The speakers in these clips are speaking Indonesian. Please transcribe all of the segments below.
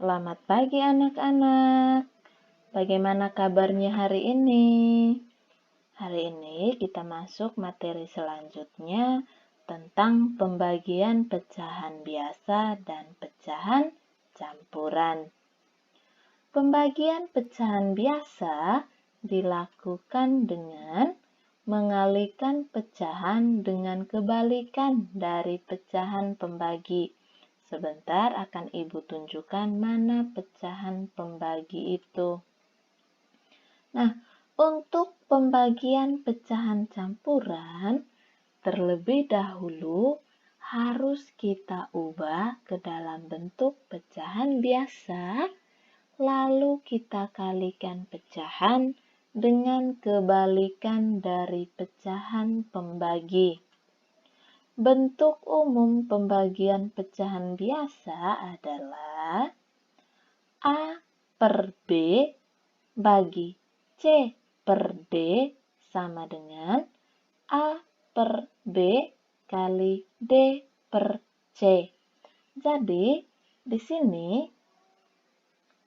Selamat pagi anak-anak. Bagaimana kabarnya hari ini? Hari ini kita masuk materi selanjutnya tentang pembagian pecahan biasa dan pecahan campuran. Pembagian pecahan biasa dilakukan dengan mengalihkan pecahan dengan kebalikan dari pecahan pembagi. Sebentar akan Ibu tunjukkan mana pecahan pembagi itu. Nah, untuk pembagian pecahan campuran, terlebih dahulu harus kita ubah ke dalam bentuk pecahan biasa, lalu kita kalikan pecahan dengan kebalikan dari pecahan pembagi. Bentuk umum pembagian pecahan biasa adalah A per B bagi C per D sama dengan A per B kali D per C. Jadi, di sini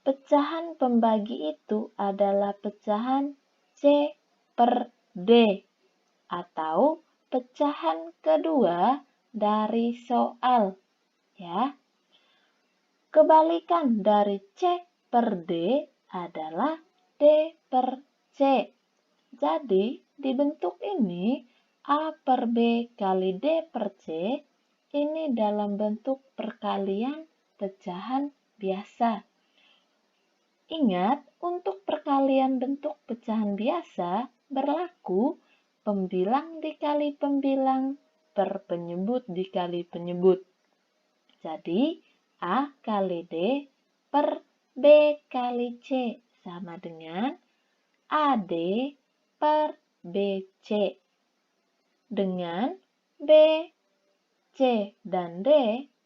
pecahan pembagi itu adalah pecahan C per D atau pecahan kedua dari soal, ya. Kebalikan dari C per D adalah D per C. Jadi, di bentuk ini A per B kali D per C ini dalam bentuk perkalian pecahan biasa. Ingat, untuk perkalian bentuk pecahan biasa berlaku pembilang dikali pembilang per penyebut dikali penyebut. Jadi, A kali D per B kali C sama dengan AD per BC. Dengan B, C, dan D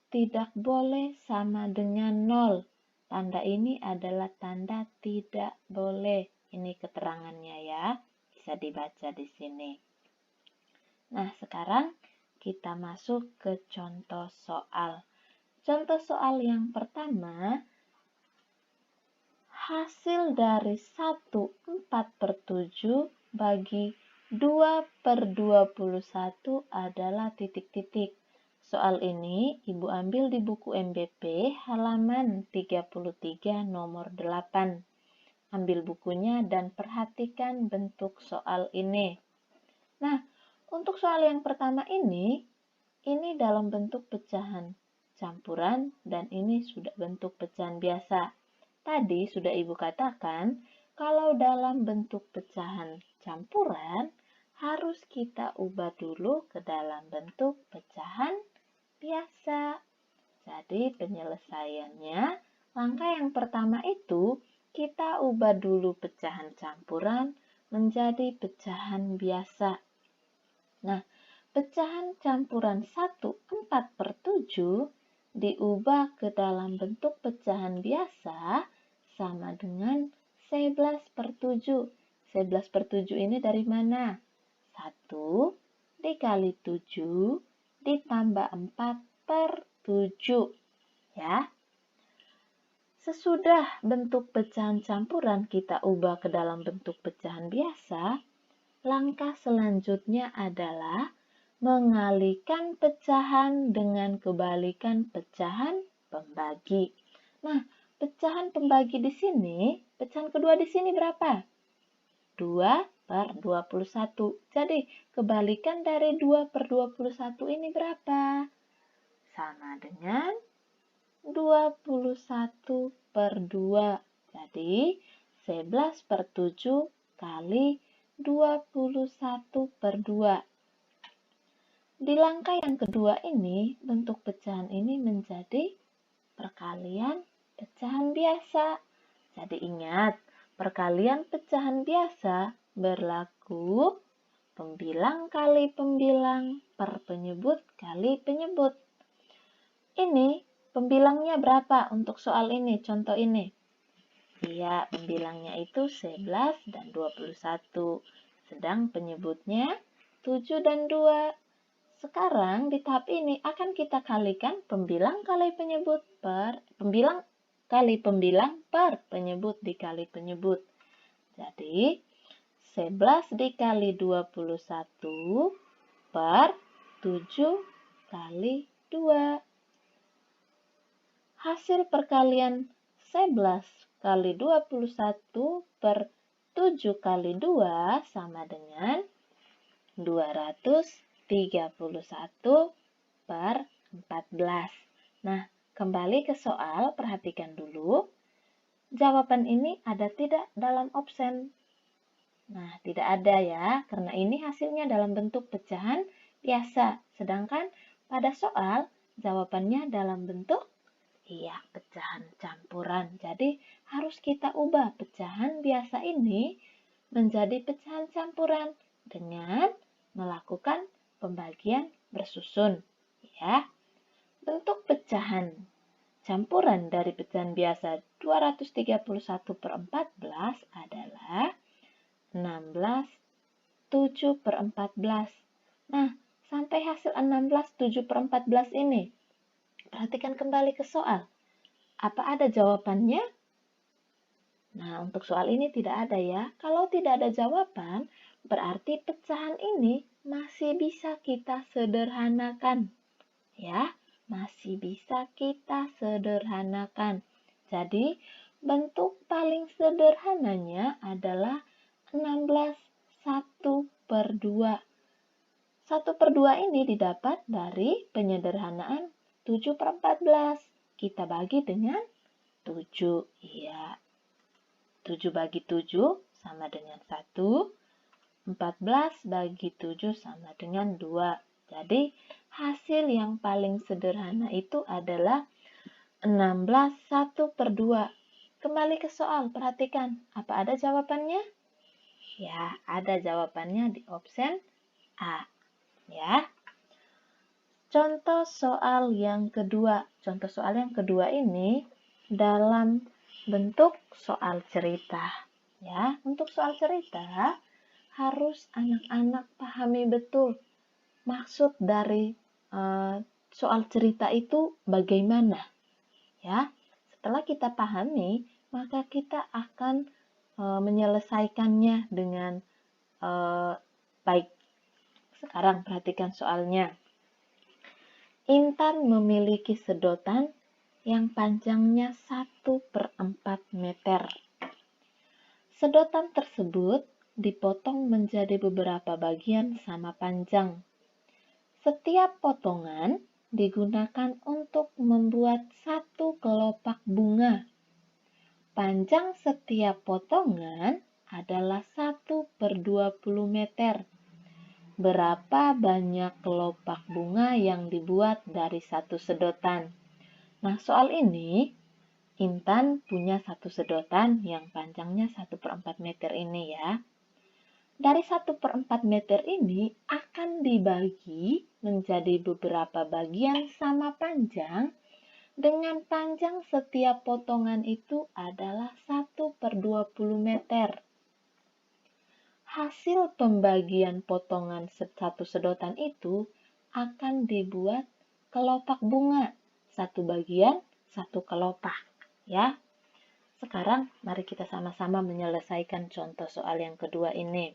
tidak boleh sama dengan 0. Tanda ini adalah tanda tidak boleh. Ini keterangannya ya, bisa dibaca di sini. Nah, sekarang kita masuk ke contoh soal. Contoh soal yang pertama, hasil dari 1/4/7 bagi 2/21 adalah titik-titik. Soal ini Ibu ambil di buku MBP halaman 33 nomor 8. Ambil bukunya dan perhatikan bentuk soal ini. Nah, untuk soal yang pertama ini dalam bentuk pecahan campuran dan ini sudah bentuk pecahan biasa. Tadi sudah Ibu katakan, kalau dalam bentuk pecahan campuran, harus kita ubah dulu ke dalam bentuk pecahan biasa. Jadi penyelesaiannya, langkah yang pertama itu, kita ubah dulu pecahan campuran menjadi pecahan biasa. Nah, pecahan campuran 1/4/7 diubah ke dalam bentuk pecahan biasa sama dengan 11/7. 11/7 ini dari mana? 1 dikali 7 ditambah 4/7. Ya. Sesudah bentuk pecahan campuran kita ubah ke dalam bentuk pecahan biasa, langkah selanjutnya adalah mengalihkan pecahan dengan kebalikan pecahan pembagi. Nah, pecahan pembagi di sini, pecahan kedua di sini berapa? 2/21. Jadi, kebalikan dari 2/21 ini berapa? Sama dengan 21/2. Jadi, 11/7 kali 21/2. Di langkah yang kedua ini, bentuk pecahan ini menjadi perkalian pecahan biasa. Jadi ingat, perkalian pecahan biasa berlaku pembilang kali pembilang per penyebut kali penyebut. Ini pembilangnya berapa untuk soal ini, contoh ini? Iya, pembilangnya itu 11 dan 21. Sedang penyebutnya 7 dan 2. Sekarang di tahap ini akan kita kalikan pembilang kali penyebut per pembilang kali pembilang per penyebut dikali penyebut. Jadi, 11 dikali 21 per 7 kali 2. Hasil perkalian 11 kali 21 per 7 kali 2 sama dengan 231 per 14. Nah, kembali ke soal, perhatikan dulu. Jawaban ini ada tidak dalam opsen? Nah, tidak ada ya, karena ini hasilnya dalam bentuk pecahan biasa. Sedangkan pada soal, jawabannya dalam bentuk pecahan campuran. Jadi, harus kita ubah pecahan biasa ini menjadi pecahan campuran dengan melakukan pembagian bersusun. Ya, bentuk pecahan campuran dari pecahan biasa 231 per 14 adalah 16 7 per 14. Nah, sampai hasil 16 7 per 14 ini, perhatikan kembali ke soal. Apa ada jawabannya? Nah, untuk soal ini tidak ada ya. Kalau tidak ada jawaban, berarti pecahan ini masih bisa kita sederhanakan. Ya, masih bisa kita sederhanakan. Jadi, bentuk paling sederhananya adalah 16 1 per 2. 1 per 2 ini didapat dari penyederhanaan 7 per 14. Kita bagi dengan 7. Iya. 7 bagi 7 sama dengan 1. 14 bagi 7 sama dengan 2. Jadi, hasil yang paling sederhana itu adalah 16 1 per 2. Kembali ke soal, perhatikan. Apa ada jawabannya? Ya, ada jawabannya di opsi A. Ya. Contoh soal yang kedua. Contoh soal yang kedua ini dalam bentuk soal cerita. Ya, untuk soal cerita harus anak-anak pahami betul maksud dari soal cerita itu bagaimana. Ya, setelah kita pahami, maka kita akan menyelesaikannya dengan baik. Sekarang perhatikan soalnya. Intan memiliki sedotan yang panjangnya 1 per 4 meter. Sedotan tersebut dipotong menjadi beberapa bagian sama panjang. Setiap potongan digunakan untuk membuat satu kelopak bunga. Panjang setiap potongan adalah 1 per 20 meter. Berapa banyak kelopak bunga yang dibuat dari satu sedotan? Nah, soal ini, Intan punya satu sedotan yang panjangnya 1 per 4 meter ini ya. Dari 1 per 4 meter ini akan dibagi menjadi beberapa bagian sama panjang, dengan panjang setiap potongan itu adalah 1 per 20 meter. Hasil pembagian potongan satu sedotan itu akan dibuat kelopak bunga. Satu bagian, satu kelopak. Ya. Sekarang mari kita sama-sama menyelesaikan contoh soal yang kedua ini.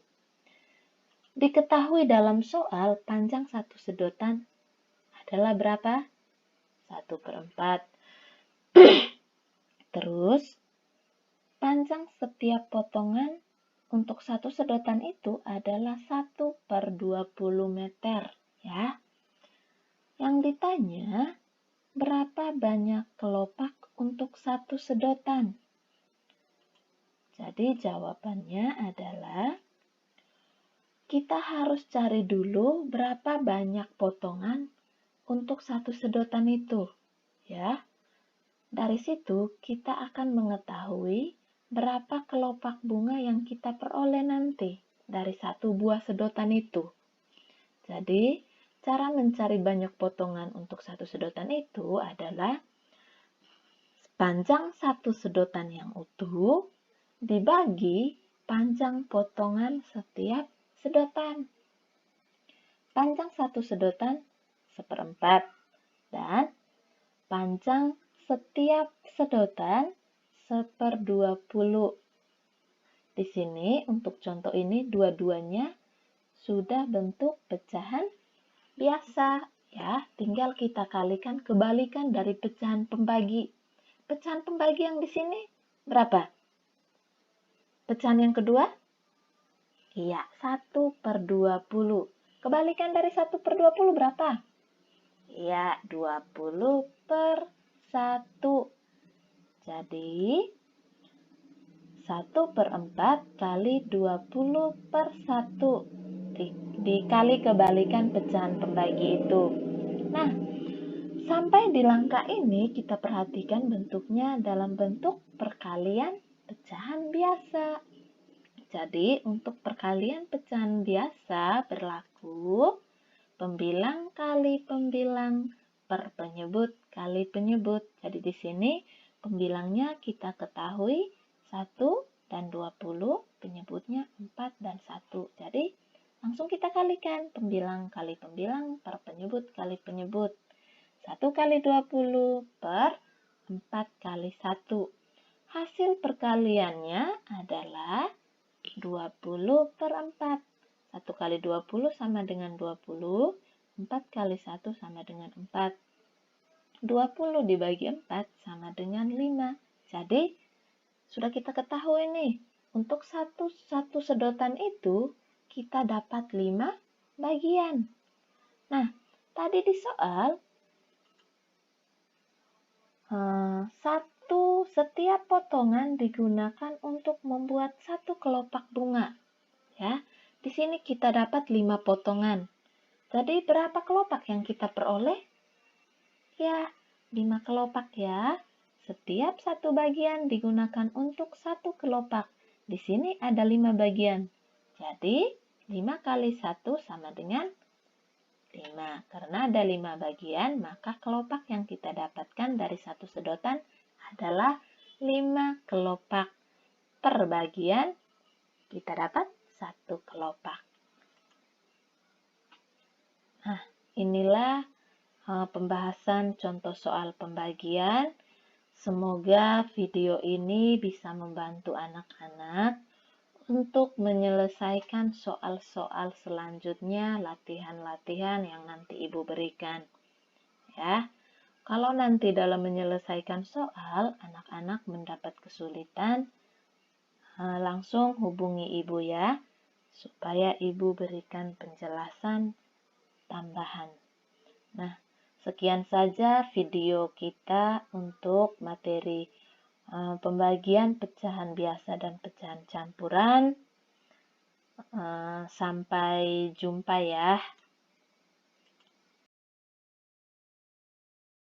Diketahui dalam soal panjang satu sedotan adalah berapa? 1 per 4. Terus, panjang setiap potongan untuk satu sedotan itu adalah 1 per 20 meter. Ya. Yang ditanya, berapa banyak kelopak untuk satu sedotan? Jadi jawabannya adalah kita harus cari dulu berapa banyak potongan untuk satu sedotan itu. Ya. Dari situ kita akan mengetahui berapa kelopak bunga yang kita peroleh nanti dari satu buah sedotan itu. Jadi, cara mencari banyak potongan untuk satu sedotan itu adalah panjang satu sedotan yang utuh dibagi panjang potongan setiap sedotan. Panjang satu sedotan 1/4 dan panjang setiap sedotan 1/20. Di sini untuk contoh ini dua-duanya sudah bentuk pecahan biasa ya. Tinggal kita kebalikan dari pecahan pembagi. Pecahan pembagi yang di sini berapa? Pecahan yang kedua? Iya, 1/20. Kebalikan dari 1/20 berapa? Iya, 20/1. Jadi, 1/4 kali 20/1. Dikali kebalikan pecahan pembagi itu. Nah, sampai di langkah ini kita perhatikan bentuknya dalam bentuk perkalian pecahan biasa. Jadi, untuk perkalian pecahan biasa berlaku pembilang kali pembilang per penyebut kali penyebut. Jadi, di sini pembilangnya kita ketahui 1 dan 20, penyebutnya 4 dan 1. Jadi, langsung kita kalikan pembilang kali pembilang per penyebut kali penyebut. 1 kali 20 per 4 kali 1. Hasil perkaliannya adalah 20/4. 1 kali 20 sama dengan 20, 4 kali 1 sama dengan 4. 20 dibagi 4 sama dengan 5. Jadi, sudah kita ketahui nih, untuk satu sedotan itu kita dapat 5 bagian. Nah, tadi di soal, setiap potongan digunakan untuk membuat satu kelopak bunga. Ya, di sini kita dapat 5 potongan. Jadi berapa kelopak yang kita peroleh? Ya, 5 kelopak ya. Setiap satu bagian digunakan untuk satu kelopak. Di sini ada 5 bagian. Jadi 5 kali 1 sama dengan 5. Karena ada 5 bagian, maka kelopak yang kita dapatkan dari satu sedotan adalah 5 kelopak. Per bagian kita dapat 1 kelopak. Nah, inilah pembahasan contoh soal pembagian. Semoga video ini bisa membantu anak-anak untuk menyelesaikan soal-soal selanjutnya, latihan-latihan yang nanti Ibu berikan. Ya, kalau nanti dalam menyelesaikan soal, anak-anak mendapat kesulitan, langsung hubungi Ibu ya, supaya Ibu berikan penjelasan tambahan. Nah, sekian saja video kita untuk materi pembagian pecahan biasa dan pecahan campuran. Sampai jumpa ya.